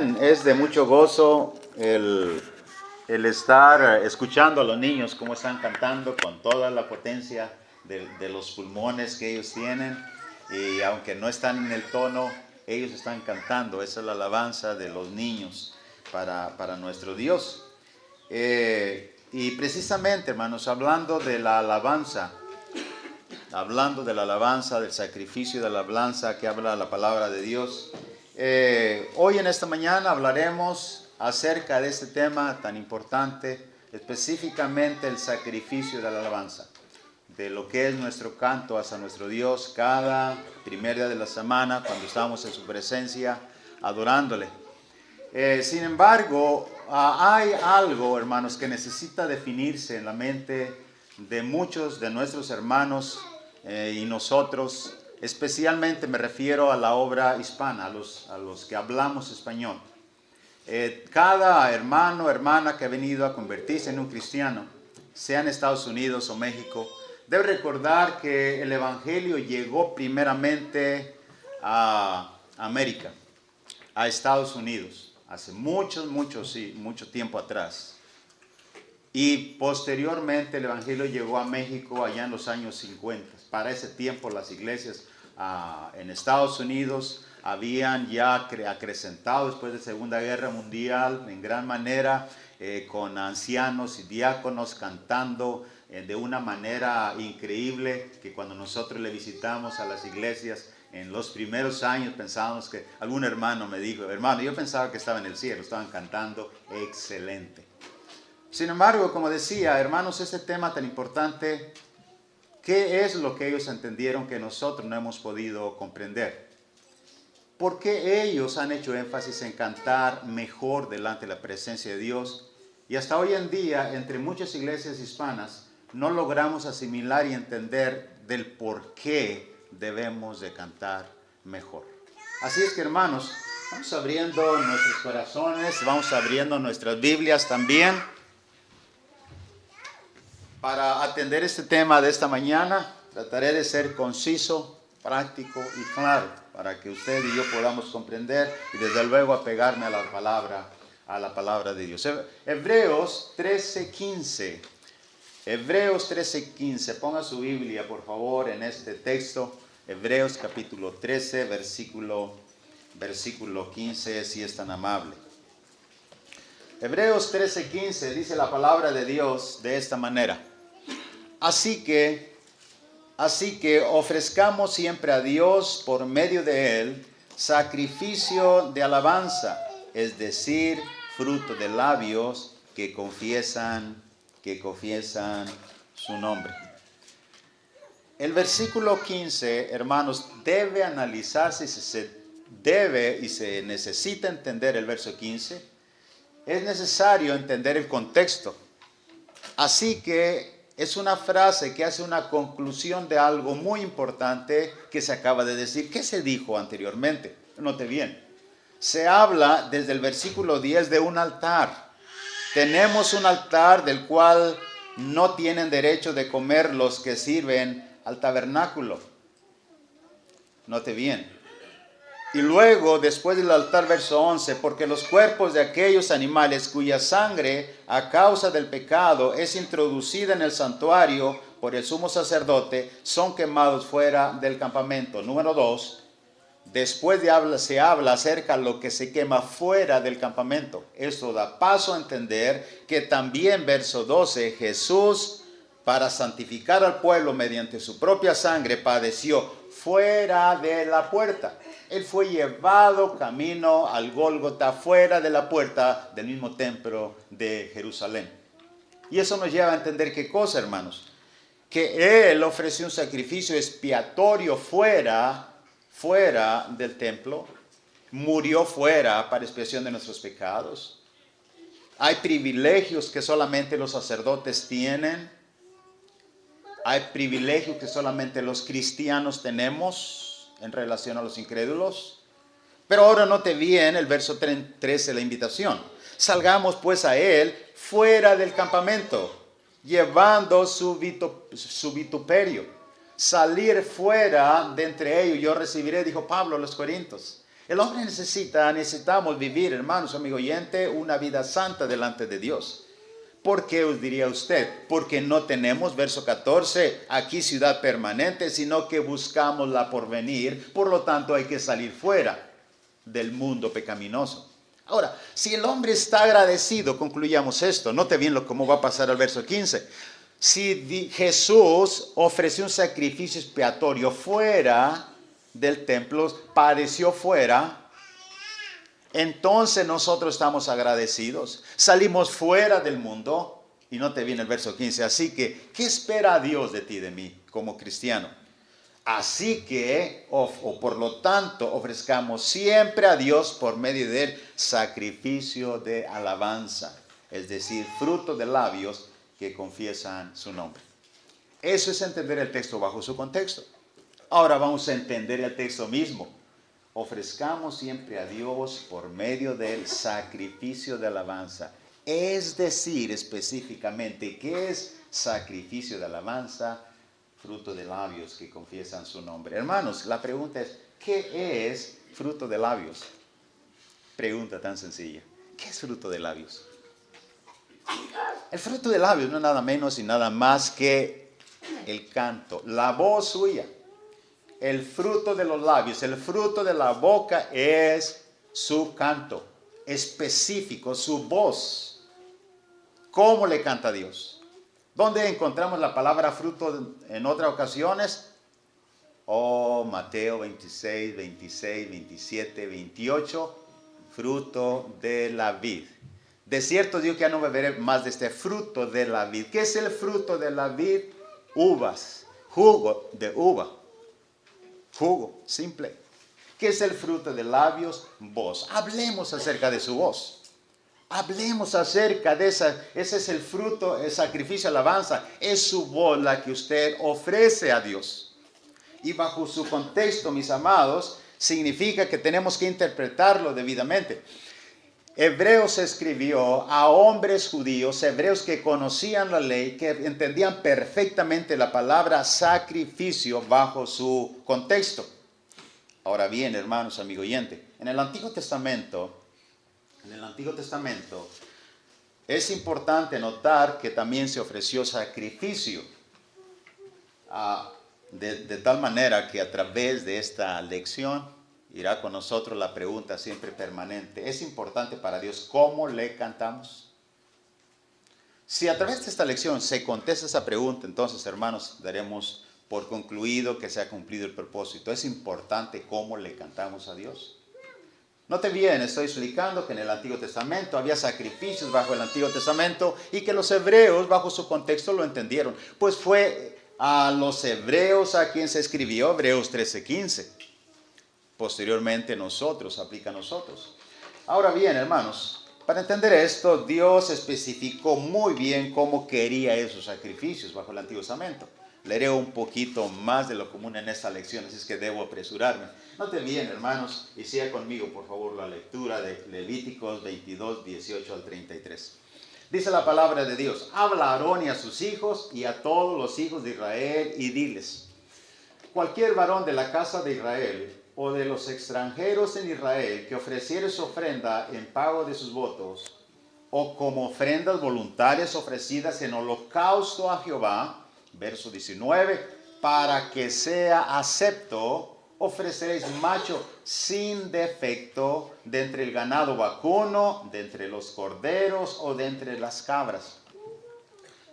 Es de mucho gozo el estar escuchando a los niños cómo están cantando con toda la potencia de los pulmones que ellos tienen, y aunque no están en el tono, ellos están cantando. Esa es la alabanza de los niños para nuestro Dios. Y precisamente, hermanos, hablando de la alabanza, del sacrificio de la alabanza que habla la palabra de Dios, hoy en esta mañana hablaremos acerca de este tema tan importante, específicamente el sacrificio de la alabanza, de lo que es nuestro canto hacia nuestro Dios cada primer día de la semana cuando estamos en su presencia adorándole. Sin embargo, hay algo, hermanos, que necesita definirse en la mente de muchos de nuestros hermanos y nosotros. Especialmente me refiero a la obra hispana, a los que hablamos español. Cada hermano o hermana que ha venido a convertirse en un cristiano, sea en Estados Unidos o México, debe recordar que el Evangelio llegó primeramente a América, a Estados Unidos, hace mucho tiempo atrás. Y posteriormente el Evangelio llegó a México allá en los años 50. Para ese tiempo las iglesias en Estados Unidos habían ya acrecentado después de la Segunda Guerra Mundial en gran manera, con ancianos y diáconos cantando de una manera increíble, que cuando nosotros le visitamos a las iglesias en los primeros años pensábamos que algún hermano me dijo: hermano, yo pensaba que estaba en el cielo, estaban cantando excelente. Sin embargo, como decía, hermanos, este tema tan importante, ¿qué es lo que ellos entendieron que nosotros no hemos podido comprender? ¿Por qué ellos han hecho énfasis en cantar mejor delante de la presencia de Dios? Y hasta hoy en día, entre muchas iglesias hispanas, no logramos asimilar y entender del por qué debemos de cantar mejor. Así es que, hermanos, vamos abriendo nuestros corazones, vamos abriendo nuestras Biblias también, para atender este tema de esta mañana. Trataré de ser conciso, práctico y claro, para que usted y yo podamos comprender y desde luego apegarme a la palabra de Dios. Hebreos 13:15. Hebreos 13:15. Ponga su Biblia, por favor, en este texto. Hebreos capítulo 13, versículo 15, si es tan amable. Hebreos 13:15 dice la palabra de Dios de esta manera: Así que ofrezcamos siempre a Dios por medio de Él sacrificio de alabanza, es decir, fruto de labios que confiesan su nombre. El versículo 15, hermanos, debe analizarse, y se necesita entender el verso 15. Es necesario entender el contexto. Así que es una frase que hace una conclusión de algo muy importante que se acaba de decir. ¿Qué se dijo anteriormente? Note bien. Se habla desde el versículo 10 de un altar. Tenemos un altar del cual no tienen derecho de comer los que sirven al tabernáculo. Note bien. Y luego, después del altar, verso 11, porque los cuerpos de aquellos animales cuya sangre a causa del pecado es introducida en el santuario por el sumo sacerdote, son quemados fuera del campamento. Número 2, después se habla acerca de lo que se quema fuera del campamento. Esto da paso a entender que también, verso 12, Jesús, para santificar al pueblo mediante su propia sangre, padeció fuera de la puerta. Él fue llevado camino al Gólgota, fuera de la puerta del mismo templo de Jerusalén. Y eso nos lleva a entender qué cosa, hermanos: que Él ofreció un sacrificio expiatorio fuera del templo, murió fuera para expiación de nuestros pecados. Hay privilegios que solamente los sacerdotes tienen. Hay privilegios que solamente los cristianos tenemos en relación a los incrédulos. Pero ahora note bien el verso 13, la invitación. Salgamos pues a Él fuera del campamento, llevando su vituperio. Salir fuera de entre ellos, yo recibiré, dijo Pablo a los Corintios. El hombre necesitamos vivir, hermanos, amigo oyente, una vida santa delante de Dios. ¿Por qué os diría usted? Porque no tenemos, verso 14, aquí ciudad permanente, sino que buscamos la porvenir. Por lo tanto, hay que salir fuera del mundo pecaminoso. Ahora, si el hombre está agradecido, concluyamos esto. Note bien cómo va a pasar al verso 15. Si Jesús ofreció un sacrificio expiatorio fuera del templo, padeció fuera, entonces nosotros estamos agradecidos. Salimos fuera del mundo. Y no te viene el verso 15. Así que, ¿qué espera Dios de ti, de mí, como cristiano? Así que, por lo tanto, ofrezcamos siempre a Dios por medio del sacrificio de alabanza. Es decir, fruto de labios que confiesan su nombre. Eso es entender el texto bajo su contexto. Ahora vamos a entender el texto mismo. Ofrezcamos siempre a Dios por medio del sacrificio de alabanza. Es decir, específicamente, ¿qué es sacrificio de alabanza? Fruto de labios que confiesan su nombre. Hermanos, la pregunta es, ¿qué es fruto de labios? Pregunta tan sencilla. ¿Qué es fruto de labios? El fruto de labios no es nada menos y nada más que el canto, la voz suya. El fruto de los labios, el fruto de la boca es su canto específico, su voz. ¿Cómo le canta a Dios? ¿Dónde encontramos la palabra fruto en otras ocasiones? Mateo 26, 26, 27, 28, fruto de la vid. De cierto digo que ya no beberé más de este fruto de la vid. ¿Qué es el fruto de la vid? Uvas, jugo de uva. Jugo, simple. ¿Qué es el fruto de labios? Voz. Hablemos acerca de su voz. Hablemos acerca de esa. Ese es el fruto, el sacrificio, alabanza. Es su voz la que usted ofrece a Dios. Y bajo su contexto, mis amados, significa que tenemos que interpretarlo debidamente. Hebreos escribió a hombres judíos, hebreos que conocían la ley, que entendían perfectamente la palabra sacrificio bajo su contexto. Ahora bien, hermanos, amigo oyente, en el Antiguo Testamento es importante notar que también se ofreció sacrificio. De tal manera que a través de esta lección irá con nosotros la pregunta siempre permanente. ¿Es importante para Dios cómo le cantamos? Si a través de esta lección se contesta esa pregunta, entonces, hermanos, daremos por concluido que se ha cumplido el propósito. ¿Es importante cómo le cantamos a Dios? Note bien, estoy explicando que en el Antiguo Testamento había sacrificios bajo el Antiguo Testamento y que los hebreos bajo su contexto lo entendieron. Pues fue a los hebreos a quien se escribió Hebreos 13:15. Posteriormente aplica a nosotros. Ahora bien, hermanos, para entender esto, Dios especificó muy bien cómo quería esos sacrificios bajo el Antiguo Testamento. Leeré un poquito más de lo común en esta lección, así es que debo apresurarme. Noten bien, hermanos, y siga conmigo, por favor, la lectura de Levíticos 22, 18 al 33. Dice la palabra de Dios: habla a Aarón y a sus hijos y a todos los hijos de Israel y diles: cualquier varón de la casa de Israel o de los extranjeros en Israel que ofreciere su ofrenda en pago de sus votos, o como ofrendas voluntarias ofrecidas en holocausto a Jehová, verso 19, para que sea acepto, ofreceréis macho sin defecto de entre el ganado vacuno, de entre los corderos o de entre las cabras.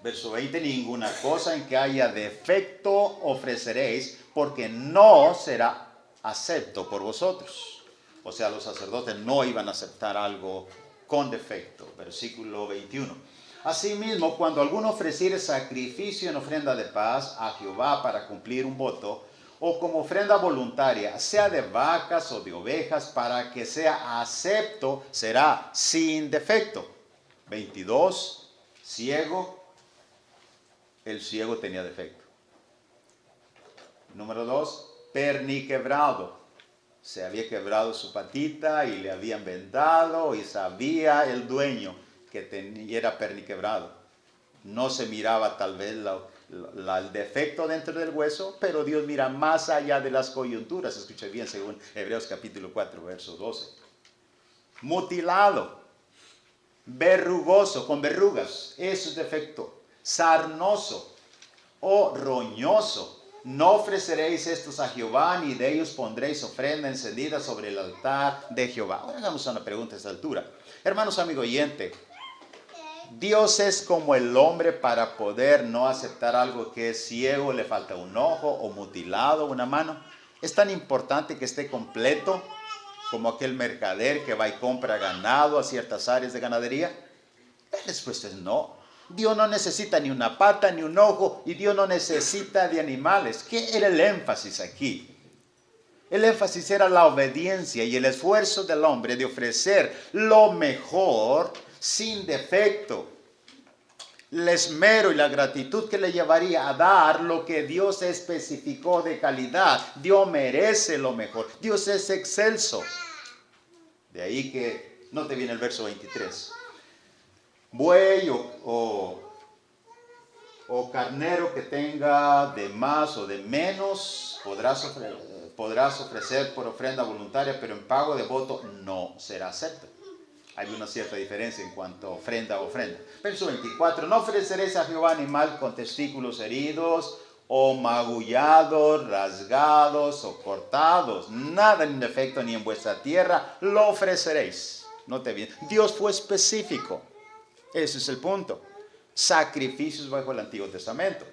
Verso 20, ninguna cosa en que haya defecto ofreceréis, porque no será acepto por vosotros. O sea, los sacerdotes no iban a aceptar algo con defecto. Versículo 21. Asimismo, cuando alguno ofreciere sacrificio en ofrenda de paz a Jehová para cumplir un voto, o como ofrenda voluntaria, sea de vacas o de ovejas, para que sea acepto, será sin defecto. 22. Ciego. El ciego tenía defecto. Número 2. Perniquebrado. Se había quebrado su patita y le habían vendado y sabía el dueño que era perniquebrado. No se miraba tal vez el defecto dentro del hueso, pero Dios mira más allá de las coyunturas. Escucha bien, según Hebreos capítulo 4, verso 12. Mutilado, verrugoso, con verrugas, eso es defecto. Sarnoso o roñoso. No ofreceréis estos a Jehová, ni de ellos pondréis ofrenda encendida sobre el altar de Jehová. Ahora hagamos una pregunta a esta altura. Hermanos, amigo oyente, Dios es como el hombre para poder no aceptar algo que es ciego, le falta un ojo o mutilado, una mano. Es tan importante que esté completo como aquel mercader que va y compra ganado a ciertas áreas de ganadería. La respuesta es no. Dios no necesita ni una pata ni un ojo, y Dios no necesita de animales. ¿Qué era el énfasis aquí? El énfasis era la obediencia y el esfuerzo del hombre de ofrecer lo mejor sin defecto. El esmero y la gratitud que le llevaría a dar lo que Dios especificó de calidad. Dios merece lo mejor. Dios es excelso. De ahí que, no te viene el verso 23. Buey o carnero que tenga de más o de menos, podrás ofrecer por ofrenda voluntaria, pero en pago de voto no será acepto. Hay una cierta diferencia en cuanto a ofrenda. Verso 24. No ofreceréis a Jehová animal con testículos heridos, o magullados, rasgados, o cortados. Nada en defecto ni en vuestra tierra lo ofreceréis. Note bien, Dios fue específico. Ese es el punto. Sacrificios bajo el Antiguo Testamento.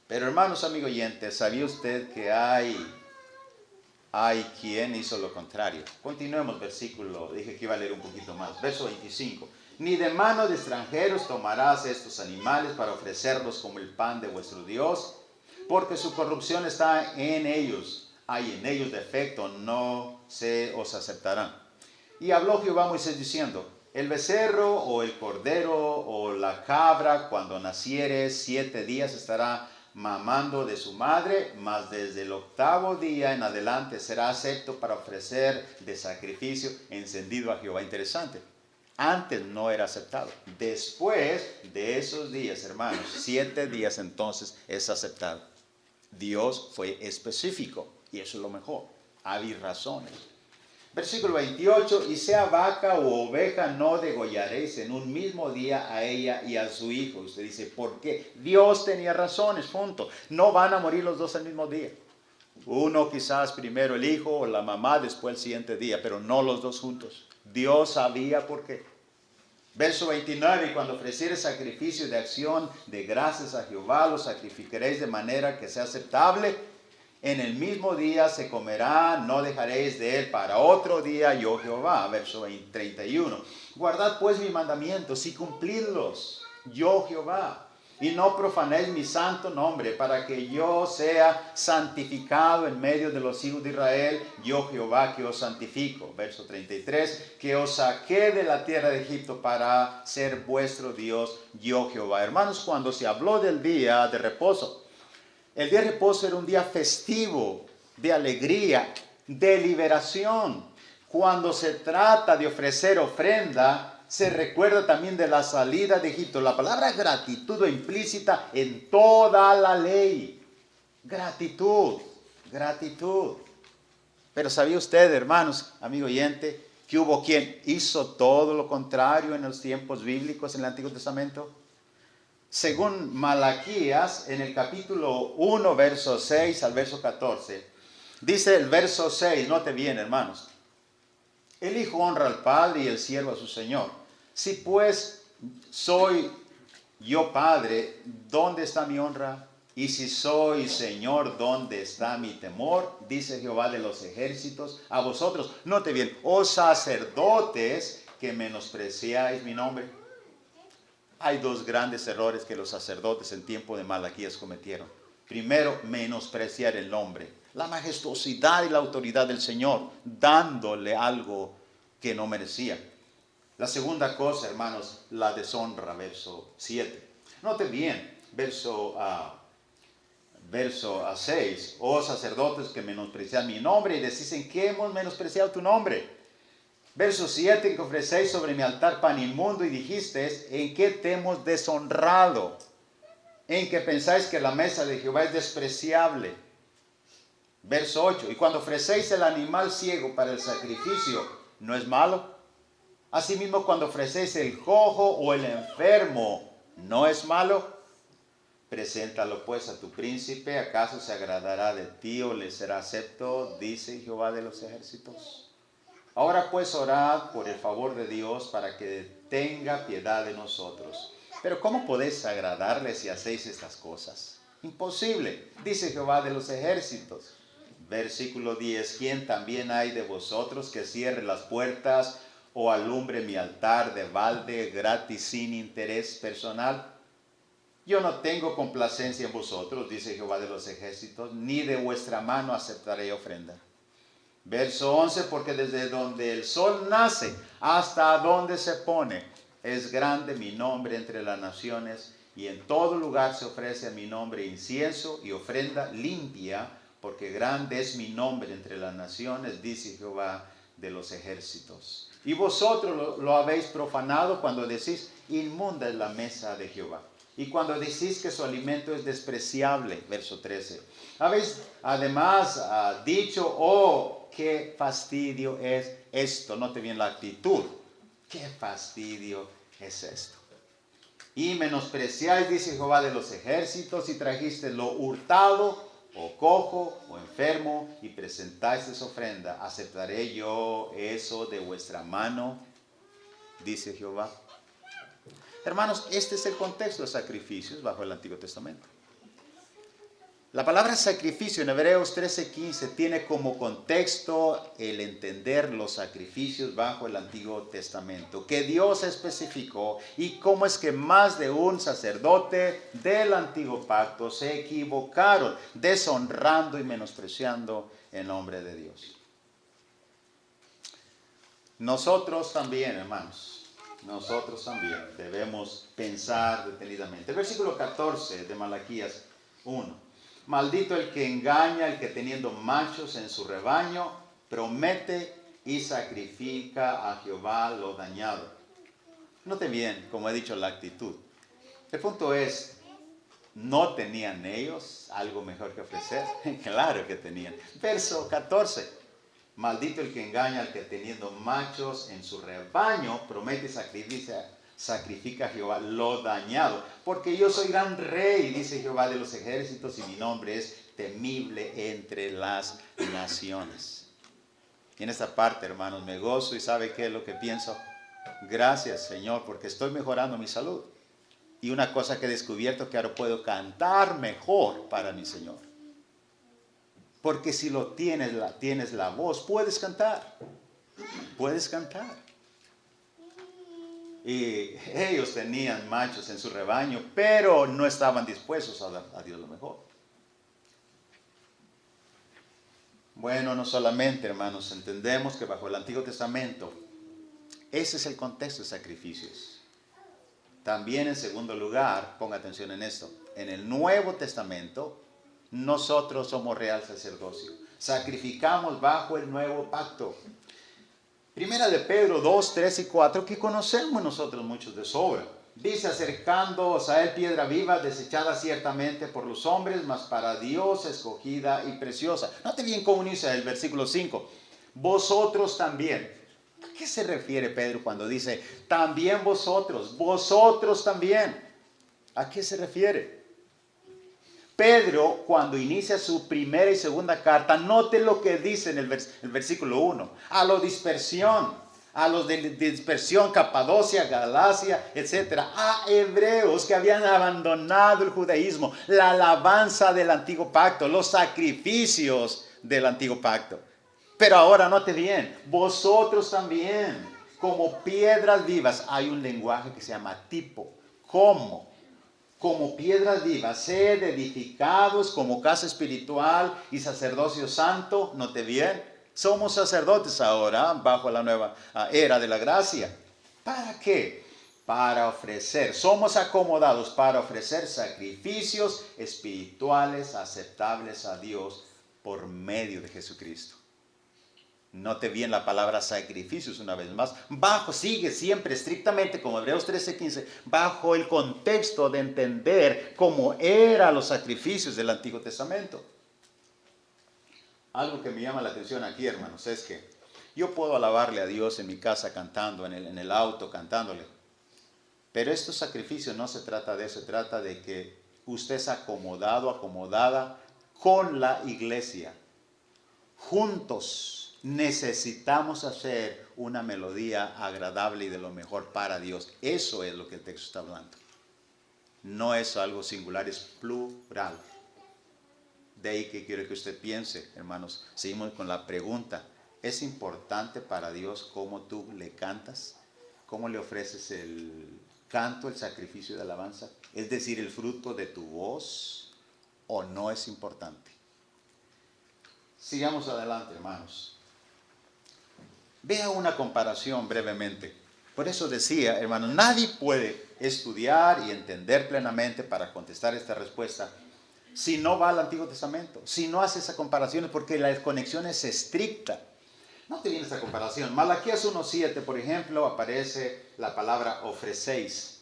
Pero hermanos, amigos oyentes, ¿sabía usted que hay quien hizo lo contrario? Continuemos versículo, dije que iba a leer un poquito más. Verso 25. Ni de mano de extranjeros tomarás estos animales para ofrecerlos como el pan de vuestro Dios, porque su corrupción está en ellos. Hay en ellos defecto, no se os aceptarán. Y habló Jehová a Moisés diciendo: el becerro o el cordero o la cabra, cuando naciere, 7 días estará mamando de su madre, mas desde el 8º día en adelante será acepto para ofrecer de sacrificio encendido a Jehová. Interesante. Antes no era aceptado. Después de esos días, hermanos, 7 días entonces es aceptado. Dios fue específico y eso es lo mejor. Hay razones. Versículo 28, y sea vaca o oveja, no degollaréis en un mismo día a ella y a su hijo. Usted dice, ¿por qué? Dios tenía razones, punto. No van a morir los dos al mismo día. Uno quizás primero el hijo o la mamá, después el siguiente día, pero no los dos juntos. Dios sabía por qué. Verso 29, y cuando ofrecieres sacrificio de acción de gracias a Jehová, lo sacrificaréis de manera que sea aceptable. En el mismo día se comerá, no dejaréis de él para otro día, yo Jehová. Verso 31. Guardad pues mis mandamientos y cumplidlos, yo Jehová. Y no profanéis mi santo nombre, para que yo sea santificado en medio de los hijos de Israel, yo Jehová que os santifico. Verso 33. Que os saqué de la tierra de Egipto para ser vuestro Dios, yo Jehová. Hermanos, cuando se habló del día de reposo, el día de reposo era un día festivo, de alegría, de liberación. Cuando se trata de ofrecer ofrenda, se recuerda también de la salida de Egipto. La palabra gratitud va implícita en toda la ley. Gratitud, gratitud. Pero ¿sabía usted, hermanos, amigo oyente, que hubo quien hizo todo lo contrario en los tiempos bíblicos en el Antiguo Testamento? Según Malaquías, en el capítulo 1, verso 6 al verso 14, dice el verso 6, note bien, hermanos: el hijo honra al padre y el siervo a su señor. Si pues soy yo padre, ¿dónde está mi honra? Y si soy señor, ¿dónde está mi temor? Dice Jehová de los ejércitos a vosotros. Note bien, oh sacerdotes que menospreciáis mi nombre. Hay dos grandes errores que los sacerdotes en tiempo de Malaquías cometieron. Primero, menospreciar el nombre, la majestuosidad y la autoridad del Señor, dándole algo que no merecía. La segunda cosa, hermanos, la deshonra, verso 7. Note bien, verso 6. Oh sacerdotes que menosprecian mi nombre, y decís: ¿en qué hemos menospreciado tu nombre? Verso 7, que ofrecéis sobre mi altar pan inmundo, y dijisteis: ¿en qué te hemos deshonrado? en que pensáis que la mesa de Jehová es despreciable. Verso 8, y cuando ofrecéis el animal ciego para el sacrificio, ¿no es malo? Asimismo, cuando ofrecéis el cojo o el enfermo, ¿no es malo? Preséntalo pues a tu príncipe, ¿acaso se agradará de ti o le será acepto? Dice Jehová de los ejércitos. Ahora pues orad por el favor de Dios para que tenga piedad de nosotros. Pero ¿cómo podéis agradarle si hacéis estas cosas? Imposible, dice Jehová de los ejércitos. Versículo 10, ¿quién también hay de vosotros que cierre las puertas o alumbre mi altar de balde gratis sin interés personal? Yo no tengo complacencia en vosotros, dice Jehová de los ejércitos, ni de vuestra mano aceptaré ofrenda. Verso 11, porque desde donde el sol nace hasta donde se pone, es grande mi nombre entre las naciones, y en todo lugar se ofrece a mi nombre incienso y ofrenda limpia, porque grande es mi nombre entre las naciones, dice Jehová de los ejércitos. Y vosotros lo habéis profanado cuando decís, inmunda es la mesa de Jehová. Y cuando decís que su alimento es despreciable, verso 13. Habéis además dicho, oh, qué fastidio es esto. Note bien la actitud. Qué fastidio es esto. Y menospreciáis, dice Jehová de los ejércitos, y trajiste lo hurtado, o cojo, o enfermo, y presentáis esa ofrenda. ¿Aceptaré yo eso de vuestra mano? Dice Jehová. Hermanos, este es el contexto de sacrificios bajo el Antiguo Testamento. La palabra sacrificio en Hebreos 13:15 tiene como contexto el entender los sacrificios bajo el Antiguo Testamento, que Dios especificó y cómo es que más de un sacerdote del Antiguo Pacto se equivocaron, deshonrando y menospreciando el nombre de Dios. Nosotros también, hermanos. Nosotros también debemos pensar detenidamente. El versículo 14 de Malaquías 1. Maldito el que engaña, el que teniendo machos en su rebaño, promete y sacrifica a Jehová lo dañado. Note bien, como he dicho, la actitud. El punto es, ¿no tenían ellos algo mejor que ofrecer? Claro que tenían. Verso 14. Maldito el que engaña al que teniendo machos en su rebaño promete y sacrifica a Jehová lo dañado. Porque yo soy gran rey, dice Jehová de los ejércitos, y mi nombre es temible entre las naciones. Y en esta parte, hermanos, me gozo y ¿sabe qué es lo que pienso? Gracias, Señor, porque estoy mejorando mi salud. Y una cosa que he descubierto, que ahora puedo cantar mejor para mi Señor. Porque si lo tienes la voz, puedes cantar. Puedes cantar. Y ellos tenían machos en su rebaño, pero no estaban dispuestos a dar a Dios lo mejor. Bueno, no solamente, hermanos, entendemos que bajo el Antiguo Testamento, ese es el contexto de sacrificios. También en segundo lugar, ponga atención en esto, en el Nuevo Testamento, nosotros somos real sacerdocio. Sacrificamos bajo el nuevo pacto. Primera de Pedro 2, 3 y 4, que conocemos nosotros muchos de sobra. Dice, acercándoos a él piedra viva, desechada ciertamente por los hombres, mas para Dios escogida y preciosa. Note bien cómo inicia el versículo 5. Vosotros también. ¿A qué se refiere Pedro cuando dice, también vosotros? Vosotros también. ¿A qué se refiere? Pedro, cuando inicia su primera y segunda carta, note lo que dice en el versículo 1. A los de dispersión, Capadocia, Galacia, etc. A hebreos que habían abandonado el judaísmo, la alabanza del antiguo pacto, los sacrificios del antiguo pacto. Pero ahora note bien, vosotros también, como piedras vivas, hay un lenguaje que se llama tipo. ¿Cómo? Como piedras vivas, sed edificados como casa espiritual y sacerdocio santo. Note bien, somos sacerdotes ahora bajo la nueva era de la gracia. ¿Para qué? Para ofrecer, somos acomodados para ofrecer sacrificios espirituales aceptables a Dios por medio de Jesucristo. Note bien la palabra sacrificios una vez más. Sigue siempre estrictamente, como Hebreos 13:15, bajo el contexto de entender cómo eran los sacrificios del Antiguo Testamento. Algo que me llama la atención aquí, hermanos, es que yo puedo alabarle a Dios en mi casa cantando, en el auto cantándole. Pero estos sacrificios no se trata de eso, se trata de que usted es acomodado, acomodada con la iglesia. Juntos necesitamos hacer una melodía agradable y de lo mejor para Dios. Eso es lo que el texto está hablando. No es algo singular, es plural. De ahí que quiero que usted piense, hermanos. Seguimos con la pregunta. ¿Es importante para Dios cómo tú le cantas? ¿Cómo le ofreces el canto, el sacrificio de alabanza? Es decir, el fruto de tu voz, ¿o no es importante? Sigamos adelante, hermanos. Vea una comparación brevemente. Por eso decía, hermanos, nadie puede estudiar y entender plenamente para contestar esta respuesta si no va al Antiguo Testamento, si no hace esa comparación, porque la conexión es estricta. No te viene esa comparación. Malaquías 1:7, por ejemplo, aparece la palabra ofrecéis.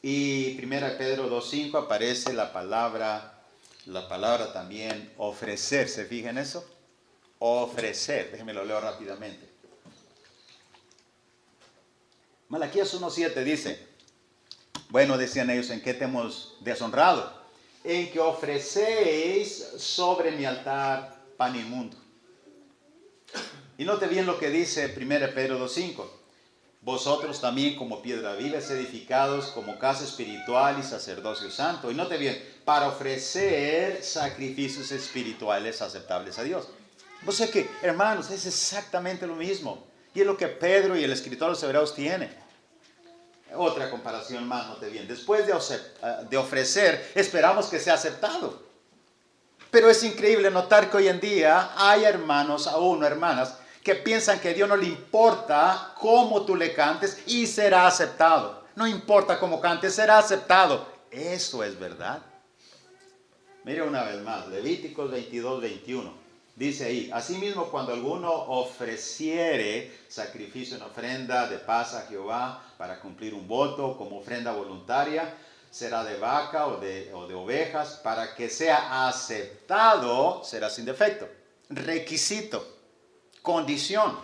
Y 1 Pedro 2:5 aparece la palabra también ofrecer. ¿Se fijan en eso? Ofrecer. Déjenme lo leo rápidamente. Malaquías 1:7 dice, bueno, decían ellos, ¿en qué te hemos deshonrado? En que ofrecéis sobre mi altar pan inmundo. Y note bien lo que dice 1 Pedro 2:5. Vosotros también como piedra viva edificados como casa espiritual y sacerdocio santo. Y note bien, para ofrecer sacrificios espirituales aceptables a Dios. O sea que, hermanos, es exactamente lo mismo. Y es lo que Pedro y el escritor de los Hebreos tienen. Otra comparación más, note bien. Después de ofrecer, esperamos que sea aceptado. Pero es increíble notar que hoy en día hay hermanos, aún hermanas, que piensan que a Dios no le importa cómo tú le cantes y será aceptado. No importa cómo cantes, será aceptado. Eso es verdad. Mire una vez más, Levíticos 22:21. Dice ahí, asimismo cuando alguno ofreciere sacrificio en ofrenda de paz a Jehová para cumplir un voto como ofrenda voluntaria, será de vaca o de ovejas, para que sea aceptado, será sin defecto. Requisito, condición,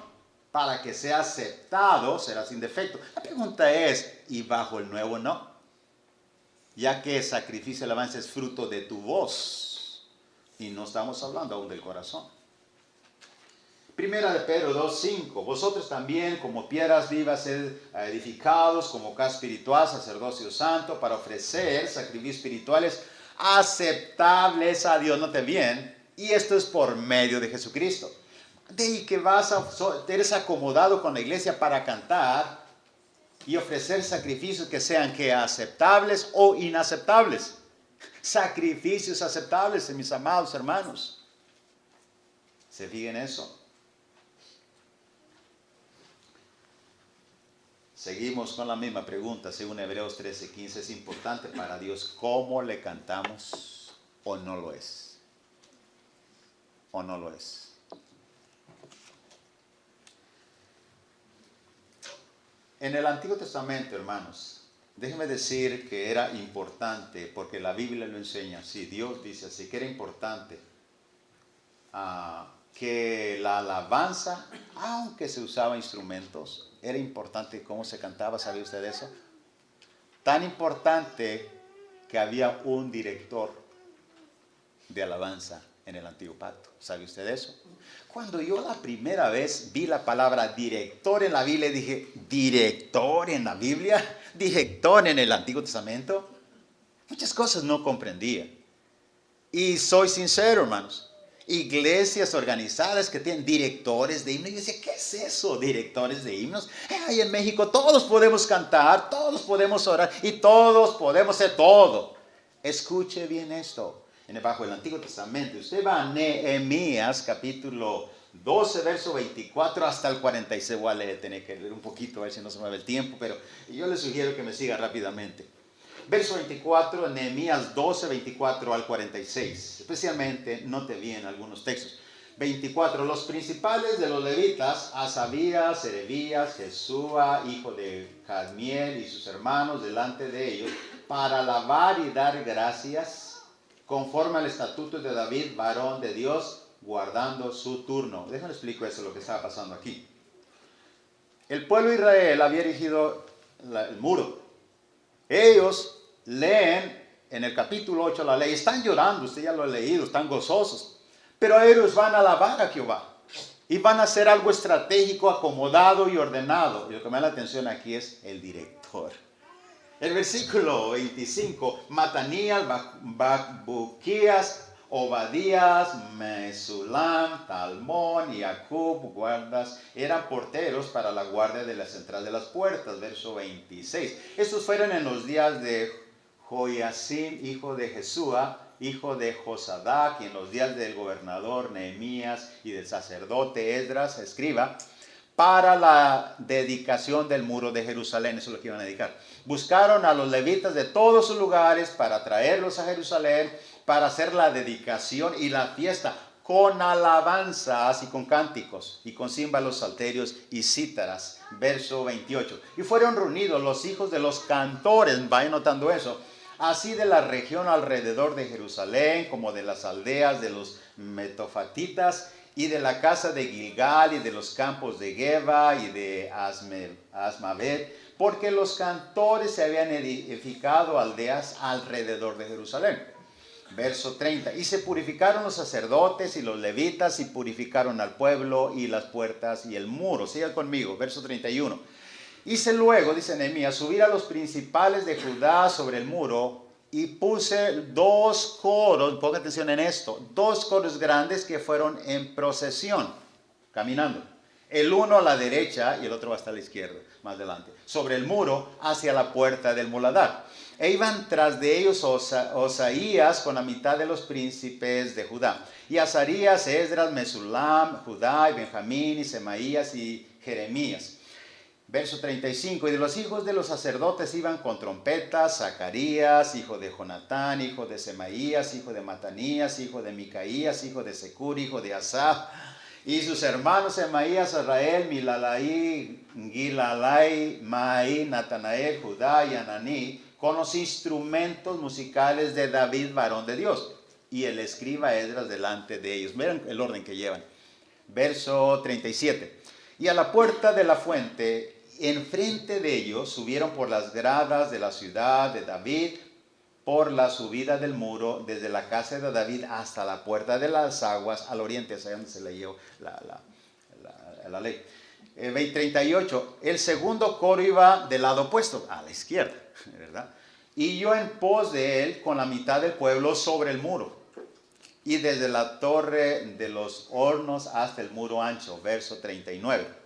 para que sea aceptado, será sin defecto. La pregunta es, ¿y bajo el nuevo no? Ya que el sacrificio de alabanza es fruto de tu voz. Y no estamos hablando aún del corazón. Primera de Pedro 2:5. Vosotros también como piedras vivas edificados, como casa espiritual, sacerdocio santo, para ofrecer sacrificios espirituales aceptables a Dios. Note bien. Y esto es por medio de Jesucristo. De ahí que eres acomodado con la iglesia para cantar y ofrecer sacrificios que sean aceptables o inaceptables. Sacrificios aceptables, mis amados hermanos. ¿Se fijan en eso? Seguimos con la misma pregunta, según Hebreos 13:15. ¿Es importante para Dios cómo le cantamos o no lo es? ¿O no lo es? En el Antiguo Testamento, hermanos, déjenme decir que era importante, porque la Biblia lo enseña así, Dios dice así, que era importante que la alabanza, aunque se usaba instrumentos, era importante cómo se cantaba. ¿Sabe usted eso? Tan importante que había un director de alabanza en el Antiguo Pacto. ¿Sabe usted eso? Cuando yo la primera vez vi la palabra director en la Biblia, dije, ¿director en la Biblia? ¿Director en el Antiguo Testamento? Muchas cosas no comprendía. Y soy sincero, hermanos. Iglesias organizadas que tienen directores de himnos. Y yo decía, ¿qué es eso? ¿Directores de himnos? Ahí en México todos podemos cantar, todos podemos orar y todos podemos hacer todo. Escuche bien esto. Bajo el Antiguo Testamento, usted va a Nehemías capítulo 12, verso 24 hasta el 46. Voy a tener que leer un poquito a ver si no se mueve el tiempo, pero yo le sugiero que me siga rápidamente. Verso 24, Nehemías 12, 24 al 46. Especialmente, note bien algunos textos. 24. Los principales de los levitas, Asabías, Serebías, Jesúa, hijo de Cadmiel y sus hermanos delante de ellos, para alabar y dar gracias, conforme al estatuto de David, varón de Dios, guardando su turno. Déjenme explicar eso, lo que estaba pasando aquí. El pueblo de Israel había erigido el muro. Ellos leen en el capítulo 8 la ley, están llorando, usted ya lo ha leído, están gozosos. Pero ellos van a alabar a Jehová y van a hacer algo estratégico, acomodado y ordenado. Y lo que me da la atención aquí es el director. El versículo 25, Matanías, Bakbuquías, Obadías, Mesulam, Talmón y Acub, guardas, eran porteros para la guardia de la central de las puertas. Verso 26. Estos fueron en los días de Joiacim, hijo de Jesúa, hijo de Josadac, y en los días del gobernador Nehemías y del sacerdote Esdras, escriba, para la dedicación del muro de Jerusalén. Eso es lo que iban a dedicar. Buscaron a los levitas de todos sus lugares para traerlos a Jerusalén, para hacer la dedicación y la fiesta con alabanzas y con cánticos y con címbalos, salterios y cítaras. Verso 28. Y fueron reunidos los hijos de los cantores, vayan notando eso, así de la región alrededor de Jerusalén, como de las aldeas de los metofatitas, y de la casa de Gilgal, y de los campos de Geba, y de Asmavet, porque los cantores se habían edificado aldeas alrededor de Jerusalén. Verso 30. Y se purificaron los sacerdotes y los levitas, y purificaron al pueblo, y las puertas, y el muro. Siga conmigo, verso 31. Hice luego, dice Nehemías, subir a los principales de Judá sobre el muro, y puse dos coros, ponga atención en esto, dos coros grandes que fueron en procesión, caminando. El uno a la derecha y el otro va hasta la izquierda, más adelante, sobre el muro hacia la puerta del muladar. E iban tras de ellos Osaías con la mitad de los príncipes de Judá, y Azarías, Esdras, Mesulam, Judá, y Benjamín, y Semaías, y Jeremías. Verso 35, y de los hijos de los sacerdotes iban con trompetas, Zacarías, hijo de Jonatán, hijo de Semaías, hijo de Matanías, hijo de Micaías, hijo de Secur, hijo de Asaf, y sus hermanos Semaías, Israel, Milalai, Gilalai, Maí, Natanael, Judá y Ananí, con los instrumentos musicales de David, varón de Dios, y el escriba Esdras delante de ellos. Miren el orden que llevan. Verso 37, y a la puerta de la fuente, enfrente de ellos, subieron por las gradas de la ciudad de David, por la subida del muro, desde la casa de David hasta la puerta de las aguas, al oriente, es ahí donde se leyó la ley. 38, el segundo coro iba del lado opuesto, a la izquierda, ¿verdad? Y yo en pos de él, con la mitad del pueblo sobre el muro, y desde la torre de los hornos hasta el muro ancho. Verso 39.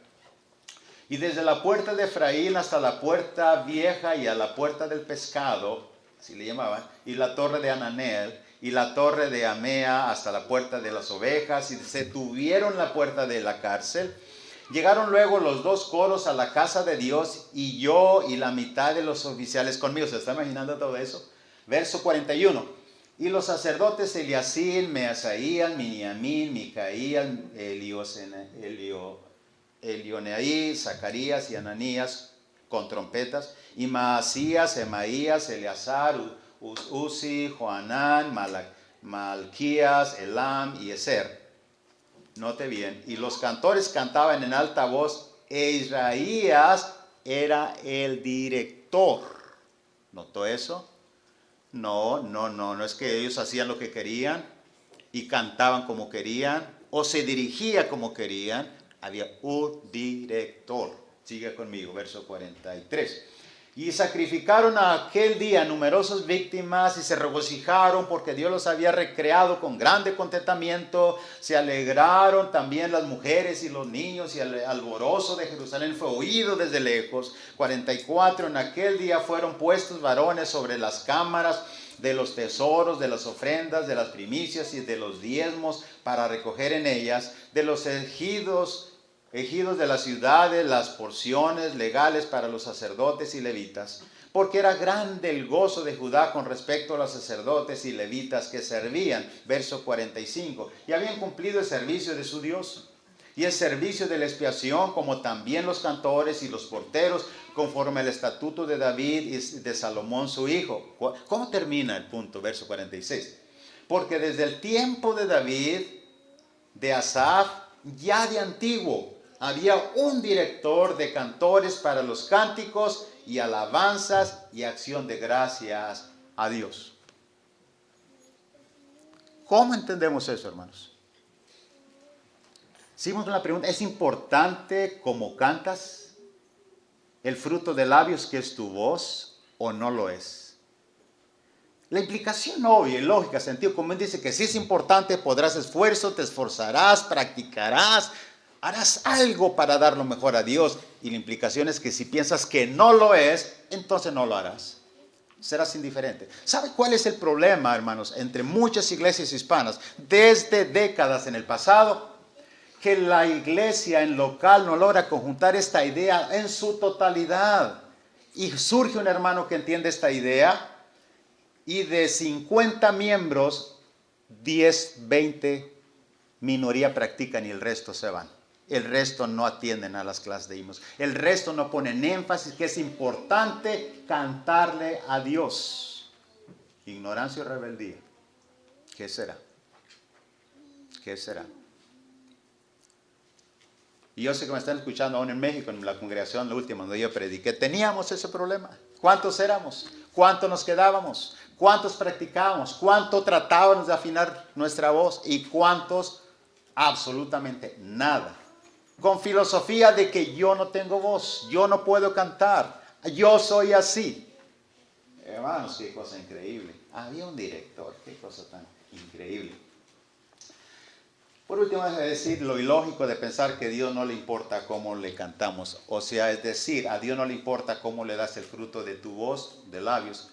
Y desde la puerta de Efraín hasta la puerta vieja y a la puerta del pescado, así le llamaban, y la torre de Ananel, y la torre de Amea hasta la puerta de las ovejas, y se tuvieron la puerta de la cárcel. Llegaron luego los dos coros a la casa de Dios, y yo y la mitad de los oficiales conmigo. ¿Se está imaginando todo eso? Verso 41. Y los sacerdotes Eliasib, Measaías, Miniamín, Micaías, Elioneí, Zacarías y Ananías con trompetas, y Maasías, Semaías, Eleazar, Uzi, Joanán, Malquías, Elam y Ezer. Note bien, y los cantores cantaban en alta voz, e Israías era el director. ¿Notó eso? No es que ellos hacían lo que querían y cantaban como querían o se dirigía como querían. Había un director. Sigue conmigo, verso 43. Y sacrificaron a aquel día numerosas víctimas y se regocijaron porque Dios los había recreado con grande contentamiento. Se alegraron también las mujeres y los niños, y el alborozo de Jerusalén fue oído desde lejos. 44. En aquel día fueron puestos varones sobre las cámaras de los tesoros, de las ofrendas, de las primicias y de los diezmos para recoger en ellas, de los ejidos ejidos de las ciudades, las porciones legales para los sacerdotes y levitas, porque era grande el gozo de Judá con respecto a los sacerdotes y levitas que servían, verso 45, y habían cumplido el servicio de su Dios y el servicio de la expiación, como también los cantores y los porteros, conforme al estatuto de David y de Salomón su hijo. ¿Cómo termina el punto? Verso 46. Porque desde el tiempo de David, de Asaf, ya de antiguo, había un director de cantores para los cánticos y alabanzas y acción de gracias a Dios. ¿Cómo entendemos eso, hermanos? Hicimos una pregunta, ¿es importante cómo cantas? ¿El fruto de labios que es tu voz o no lo es? La implicación obvia y lógica, sentido común dice que si es importante, podrás esfuerzo, te esforzarás, practicarás, harás algo para dar lo mejor a Dios. Y la implicación es que si piensas que no lo es, entonces no lo harás. Serás indiferente. ¿Sabe cuál es el problema, hermanos, entre muchas iglesias hispanas desde décadas en el pasado? Que la iglesia en local no logra conjuntar esta idea en su totalidad. Y surge un hermano que entiende esta idea y de 50 miembros, 10, 20 minoría practican y el resto se van. El resto no atienden a las clases de himnos. El resto no ponen énfasis que es importante cantarle a Dios. Ignorancia o rebeldía. ¿Qué será? ¿Qué será? Y yo sé que me están escuchando aún en México, en la congregación, la última donde yo prediqué, teníamos ese problema. ¿Cuántos éramos? ¿Cuántos nos quedábamos? ¿Cuántos practicábamos? ¿Cuánto tratábamos de afinar nuestra voz? ¿Y cuántos? Absolutamente nada. Con filosofía de que yo no tengo voz, yo no puedo cantar, yo soy así. Hermanos, qué cosa increíble. Había un director, qué cosa tan increíble. Por último, es decir, lo ilógico de pensar que a Dios no le importa cómo le cantamos. O sea, es decir, a Dios no le importa cómo le das el fruto de tu voz, de labios.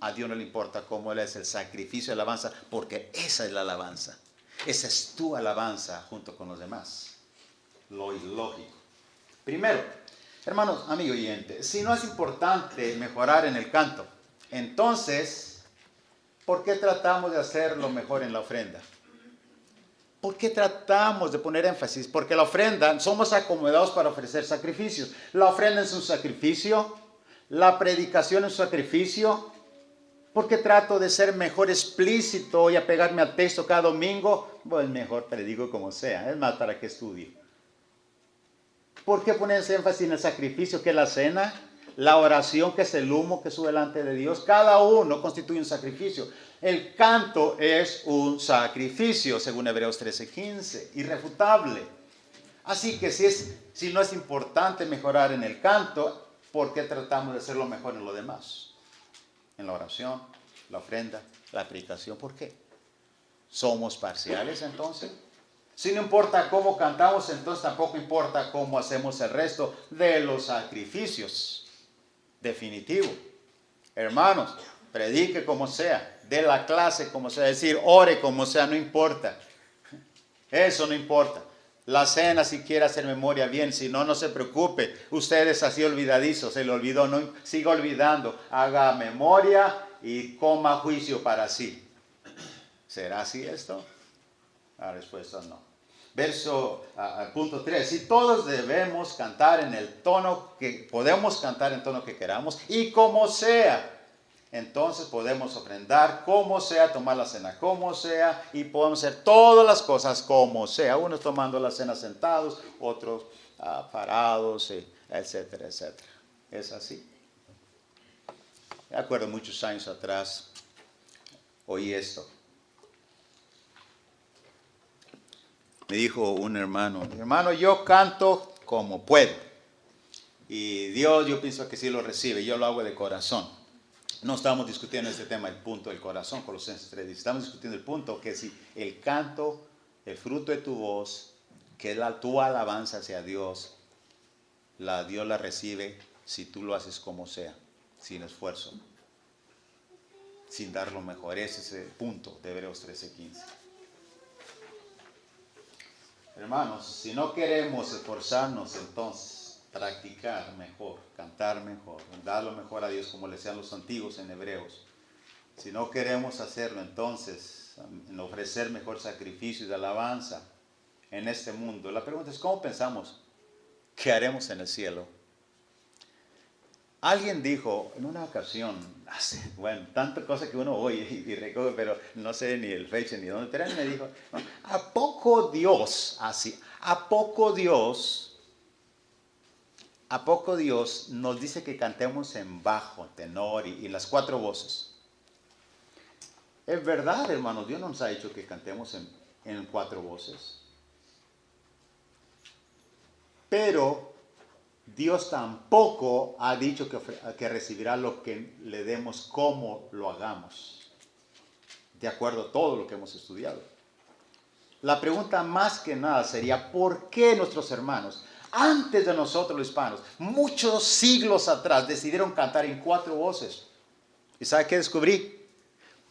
A Dios no le importa cómo le das el sacrificio de alabanza, porque esa es la alabanza. Esa es tu alabanza junto con los demás. Lo ilógico. Primero, hermanos, amigo oyente, si no es importante mejorar en el canto, entonces, ¿por qué tratamos de hacerlo mejor en la ofrenda? ¿Por qué tratamos de poner énfasis? Porque la ofrenda, somos acomodados para ofrecer sacrificios. La ofrenda es un sacrificio, la predicación es un sacrificio. ¿Por qué trato de ser mejor explícito y apegarme al texto cada domingo? Pues mejor predico como sea, es más para que estudie. ¿Por qué ponerse énfasis en el sacrificio que es la cena? La oración que es el humo que sube delante de Dios. Cada uno constituye un sacrificio. El canto es un sacrificio, según Hebreos 13:15, irrefutable. Así que si no es importante mejorar en el canto, ¿por qué tratamos de hacerlo mejor en lo demás? En la oración, la ofrenda, la predicación. ¿Por qué? ¿Somos parciales entonces? Si no importa cómo cantamos, entonces tampoco importa cómo hacemos el resto de los sacrificios. Definitivo. Hermanos, predique como sea, dé la clase como sea, es decir, ore como sea, no importa. Eso no importa. La cena, si quiere hacer memoria, bien, si no, no se preocupe. Usted es así olvidadizo, se le olvidó, no siga olvidando. Haga memoria y coma juicio para sí. ¿Será así esto? La respuesta no. Punto 3. Si todos debemos cantar en el tono que podemos cantar en tono que queramos y como sea. Entonces podemos ofrendar como sea, tomar la cena como sea y podemos hacer todas las cosas como sea. Unos tomando la cena sentados, otros parados, etcétera, etcétera. Es así. Me acuerdo muchos años atrás, oí esto. Me dijo un hermano, yo canto como puedo. Y Dios, yo pienso que sí lo recibe, yo lo hago de corazón. No estamos discutiendo este tema, el punto del corazón, Colosenses 3. Estamos discutiendo el punto que si el canto, el fruto de tu voz, que es tu alabanza hacia Dios, Dios la recibe si tú lo haces como sea, sin esfuerzo, sin dar lo mejor. Ese es el punto de Hebreos 13:15. Hermanos, si no queremos esforzarnos, entonces practicar mejor, cantar mejor, dar lo mejor a Dios como le decían los antiguos en Hebreos. Si no queremos hacerlo, entonces en ofrecer mejor sacrificio de alabanza en este mundo. La pregunta es, ¿cómo pensamos? ¿Qué haremos en el cielo? Alguien dijo en una ocasión, bueno, tanta cosa que uno oye y recoge, pero no sé ni el fecha ni dónde, pero él me dijo, ¿a poco Dios nos dice que cantemos en bajo, tenor y las cuatro voces? Es verdad, hermanos, Dios no nos ha dicho que cantemos en cuatro voces, pero Dios tampoco ha dicho que recibirá lo que le demos como lo hagamos, de acuerdo a todo lo que hemos estudiado. La pregunta más que nada sería, ¿por qué nuestros hermanos, antes de nosotros los hispanos, muchos siglos atrás, decidieron cantar en cuatro voces? ¿Y sabe qué descubrí?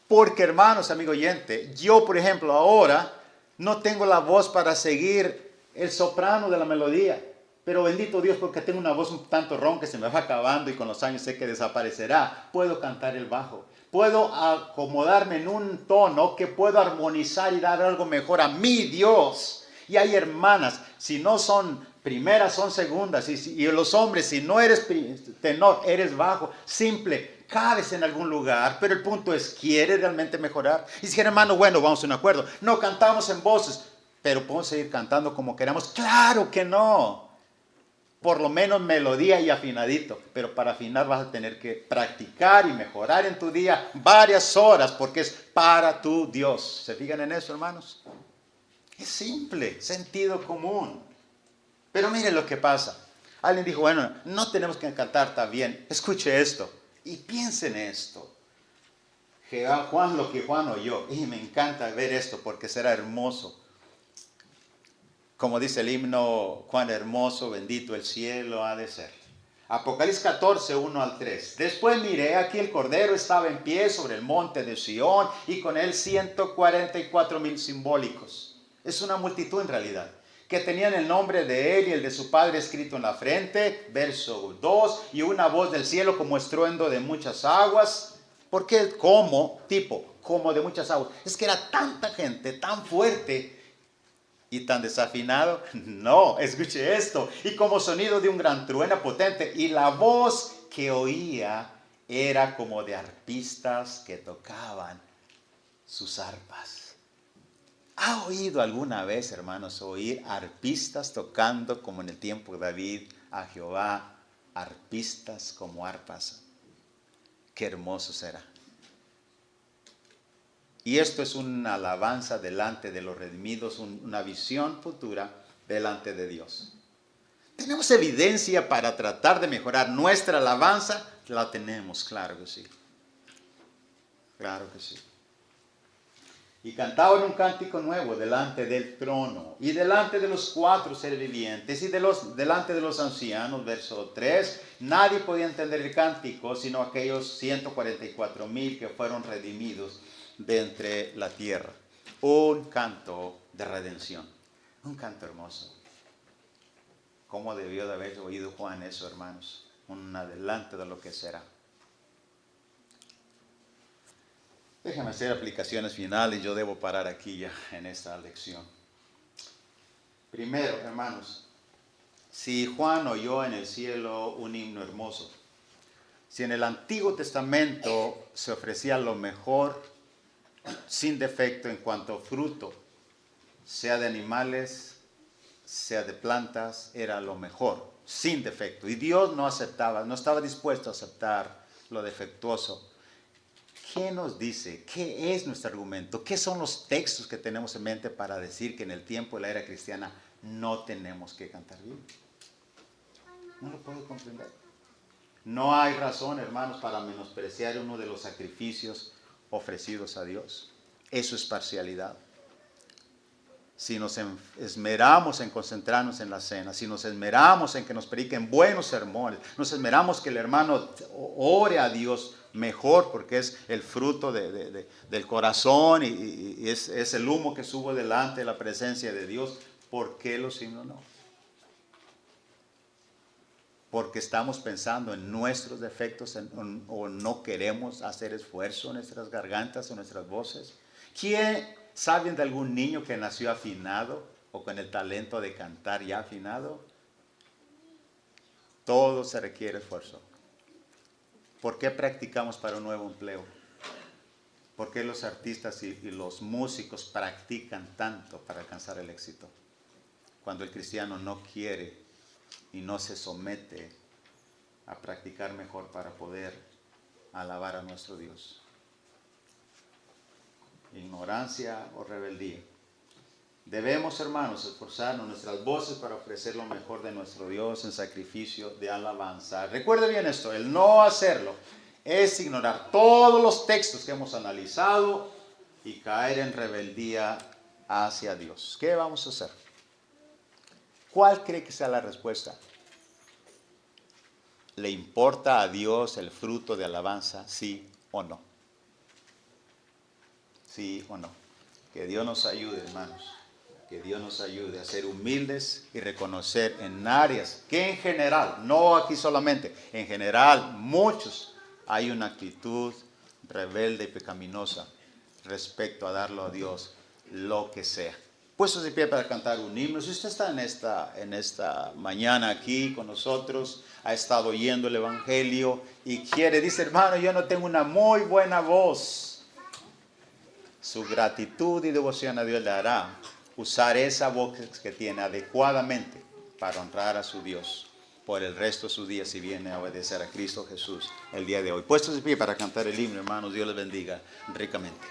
Porque, hermanos, amigo oyente, yo, por ejemplo, ahora no tengo la voz para seguir el soprano de la melodía. Pero bendito Dios, porque tengo una voz un tanto ronca que se me va acabando y con los años sé que desaparecerá. Puedo cantar el bajo. Puedo acomodarme en un tono que puedo armonizar y dar algo mejor a mi Dios. Y hay hermanas, si no son primeras, son segundas. Y los hombres, si no eres tenor, eres bajo. Simple, cabes en algún lugar. Pero el punto es, ¿quieres realmente mejorar? Y si hermano, bueno, vamos a un acuerdo. No cantamos en voces, pero podemos seguir cantando como queramos. ¡Claro que no! Por lo menos melodía y afinadito, pero para afinar vas a tener que practicar y mejorar en tu día varias horas porque es para tu Dios. ¿Se fijan en eso, hermanos? Es simple, sentido común. Pero miren lo que pasa. Alguien dijo, bueno, no tenemos que cantar tan bien. Escuche esto y piensen esto. Juan, lo que Juan oyó, y me encanta ver esto porque será hermoso. Como dice el himno, cuán hermoso, bendito el cielo ha de ser. Apocalipsis 14, 1 al 3. Después miré, aquí el Cordero estaba en pie sobre el monte de Sión y con él 144,000 simbólicos. Es una multitud en realidad, que tenían el nombre de él y el de su padre escrito en la frente. Verso 2, y una voz del cielo como estruendo de muchas aguas. ¿Por qué? Como de muchas aguas. Es que era tanta gente, tan fuerte, ¿y tan desafinado? No, escuche esto. Y como sonido de un gran trueno potente. Y la voz que oía era como de arpistas que tocaban sus arpas. ¿Ha oído alguna vez, hermanos, oír arpistas tocando como en el tiempo de David a Jehová? Arpistas como arpas. Qué hermoso será. Y esto es una alabanza delante de los redimidos, una visión futura delante de Dios. ¿Tenemos evidencia para tratar de mejorar nuestra alabanza? La tenemos, claro que sí. Claro que sí. Y cantaban un cántico nuevo delante del trono y delante de los cuatro seres vivientes y delante de los ancianos. Verso 3. Nadie podía entender el cántico sino aquellos 144,000 que fueron redimidos de entre la tierra. Un canto de redención. Un canto hermoso. ¿Cómo debió de haber oído Juan eso, hermanos? Un adelanto de lo que será. Déjame hacer aplicaciones finales. Yo debo parar aquí ya en esta lección. Primero, hermanos, si Juan oyó en el cielo un himno hermoso, si en el Antiguo Testamento se ofrecía lo mejor, sin defecto en cuanto a fruto, sea de animales, sea de plantas, era lo mejor, sin defecto. Y Dios no estaba dispuesto a aceptar lo defectuoso. ¿Qué nos dice? ¿Qué es nuestro argumento? ¿Qué son los textos que tenemos en mente para decir que en el tiempo de la era cristiana no tenemos que cantar bien? No lo puedo comprender. No hay razón, hermanos, para menospreciar uno de los sacrificios ofrecidos a Dios. Eso es parcialidad. Si nos esmeramos en concentrarnos en la cena, si nos esmeramos en que nos prediquen buenos sermones, nos esmeramos que el hermano ore a Dios mejor, porque es el fruto del corazón y es el humo que sube delante de la presencia de Dios, ¿Por qué los himnos no? Porque estamos pensando en nuestros defectos o no queremos hacer esfuerzo en nuestras gargantas o nuestras voces. ¿Quién saben de algún niño que nació afinado o con el talento de cantar ya afinado? Todo se requiere esfuerzo. ¿Por qué practicamos para un nuevo empleo? ¿Por qué los artistas y los músicos practican tanto para alcanzar el éxito? Cuando el cristiano no quiere y no se somete a practicar mejor para poder alabar a nuestro Dios. Ignorancia o rebeldía. Debemos, hermanos, esforzarnos nuestras voces para ofrecer lo mejor de nuestro Dios en sacrificio de alabanza. Recuerde bien esto, el no hacerlo es ignorar todos los textos que hemos analizado y caer en rebeldía hacia Dios. ¿Qué vamos a hacer? ¿Cuál cree que sea la respuesta? ¿Le importa a Dios el fruto de alabanza, sí o no? Sí o no. Que Dios nos ayude, hermanos. Que Dios nos ayude a ser humildes y reconocer en áreas que en general, no aquí solamente, en general, muchos, hay una actitud rebelde y pecaminosa respecto a darlo a Dios lo que sea. Puestos de pie para cantar un himno. Si usted está en esta mañana aquí con nosotros, ha estado oyendo el Evangelio y dice, hermano, yo no tengo una muy buena voz. Su gratitud y devoción a Dios le hará usar esa voz que tiene adecuadamente para honrar a su Dios por el resto de sus días si viene a obedecer a Cristo Jesús el día de hoy. Puestos de pie para cantar el himno, hermanos, Dios les bendiga ricamente.